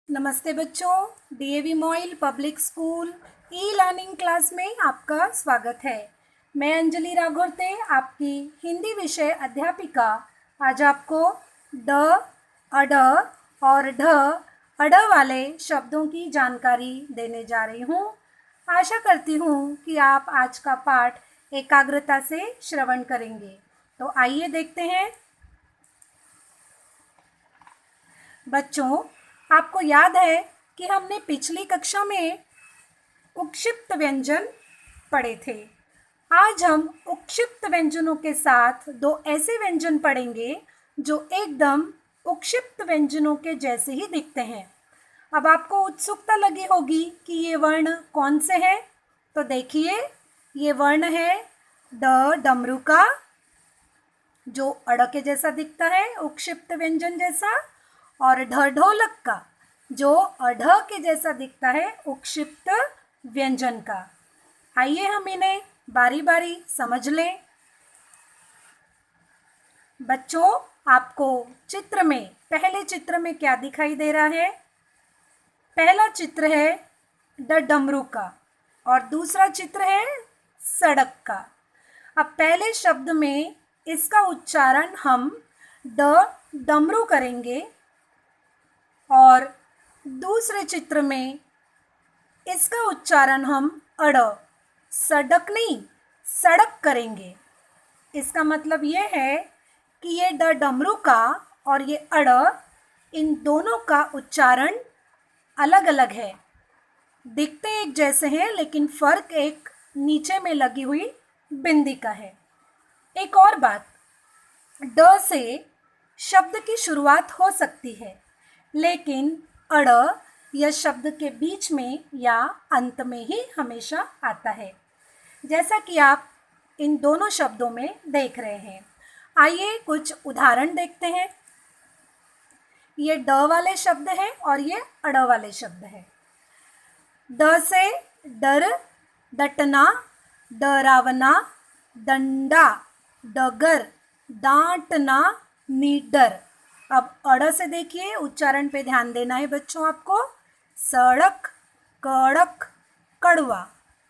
नमस्ते बच्चों, DAV MOIL public school e learning class में आपका स्वागत है। मैं अंजलि राघोरते, आपकी हिंदी विषय अध्यापिका, आज आपको ड, अड और ढ, अड वाले शब्दों की जानकारी देने जा रही हूँ। आशा करती हूँ कि आप आज का पाठ एकाग्रता से श्रवण करेंगे। तो आइए देखते हैं। बच्चों, आपको याद है कि हमने पिछली कक्षा में उक्षिप्त व्यंजन पढ़े थे। आज हम उक्षिप्त व्यंजनों के साथ दो ऐसे व्यंजन पढ़ेंगे जो एकदम उक्षिप्त व्यंजनों के जैसे ही दिखते हैं। अब आपको उत्सुकता लगी होगी कि ये वर्ण कौन से हैं। तो देखिए, ये वर्ण है ड डमरू का, जो अड़ के जैसा दिखता है, उक्षिप्त व्यंजन जैसा, और ढ ढोलक का, जो अढ़ के जैसा दिखता है, उक्षिप्त व्यंजन का। आइए हम इन्हें बारी बारी समझ लें। बच्चों, आपको चित्र में, पहले चित्र में क्या दिखाई दे रहा है? पहला चित्र है ड डमरू का और दूसरा चित्र है सड़क का। अब पहले शब्द में इसका उच्चारण हम ड डमरू करेंगे और दूसरे चित्र में इसका उच्चारण हम अड़, सड़क नहीं, सड़क करेंगे। इसका मतलब ये है कि ये ड डमरू का और ये अड़, इन दोनों का उच्चारण अलग अलग है। दिखते एक जैसे हैं, लेकिन फर्क एक नीचे में लगी हुई बिंदी का है। एक और बात, ड से शब्द की शुरुआत हो सकती है, लेकिन अड़ यह शब्द के बीच में या अंत में ही हमेशा आता है, जैसा कि आप इन दोनों शब्दों में देख रहे हैं। आइए कुछ उदाहरण देखते हैं। ये ड वाले शब्द हैं और ये अड़ वाले शब्द हैं। ड से डर, डटना, डरावना, डंडा, डगर, डांटना, नीडर। अब अड़ से देखिए, उच्चारण पे ध्यान देना है बच्चों आपको। सड़क, कड़क, कड़वा,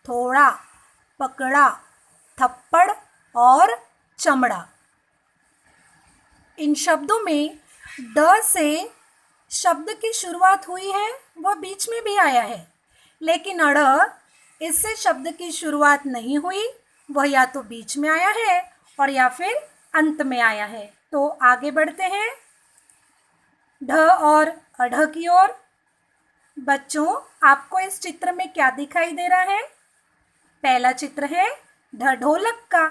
थोड़ा, पकड़ा, थप्पड़ और चमड़ा। इन शब्दों में ड से शब्द की शुरुआत हुई है, वह बीच में भी आया है, लेकिन अड़, इससे शब्द की शुरुआत नहीं हुई, वह या तो बीच में आया है और या फिर अंत में आया है। तो आगे बढ़ते हैं ढ और अढ़ की ओर। बच्चों, आपको इस चित्र में क्या दिखाई दे रहा है? पहला चित्र है ढ ढोलक का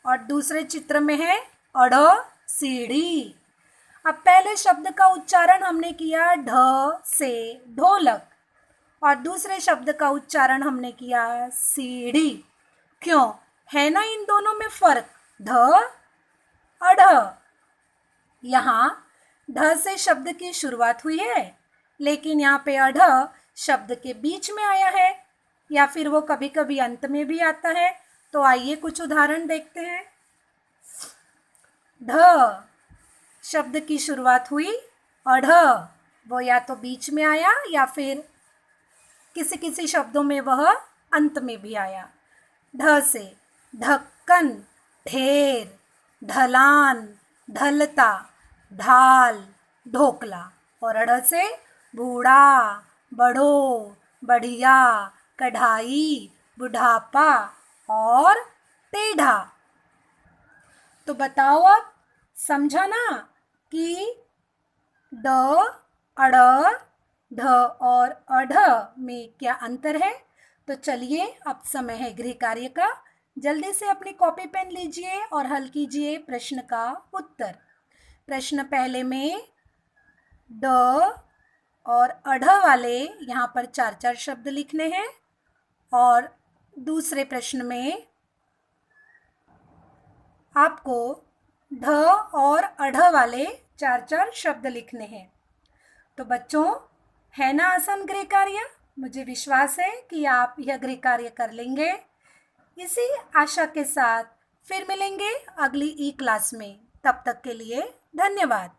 और दूसरे चित्र में है अढ़ सीढ़ी। अब पहले शब्द का उच्चारण हमने किया ढ से ढोलक और दूसरे शब्द का उच्चारण हमने किया सीढ़ी। क्यों है ना इन दोनों में फर्क? ढ अढ़, यहाँ ढ से शब्द की शुरुआत हुई है, लेकिन यहाँ पे अढ़ शब्द के बीच में आया है, या फिर वो कभी कभी अंत में भी आता है। तो आइए कुछ उदाहरण देखते हैं। ढ शब्द की शुरुआत हुई, अढ़ वो या तो बीच में आया या फिर किसी किसी शब्दों में वह अंत में भी आया। ढ से ढक्कन, ढेर, ढलान, ढलता, ढाल, ढोकला। और अढ़ से बूढ़ा, बड़ो, बढ़िया, कढ़ाई, बुढ़ापा और टेढ़ा। तो बताओ, अब समझा ना कि ड, अड़, ढ और अढ़ में क्या अंतर है? तो चलिए, अब समय है गृह कार्य का। जल्दी से अपनी कॉपी पेन लीजिए और हल कीजिए प्रश्न का उत्तर। प्रश्न पहले में ड और अढ़ वाले यहाँ पर 4-4 शब्द लिखने हैं और दूसरे प्रश्न में आपको ढ और अढ़ वाले 4-4 शब्द लिखने हैं। तो बच्चों, है ना आसान गृह कार्य? मुझे विश्वास है कि आप यह गृह कार्य कर लेंगे। इसी आशा के साथ फिर मिलेंगे अगली ई क्लास में। तब तक के लिए धन्यवाद।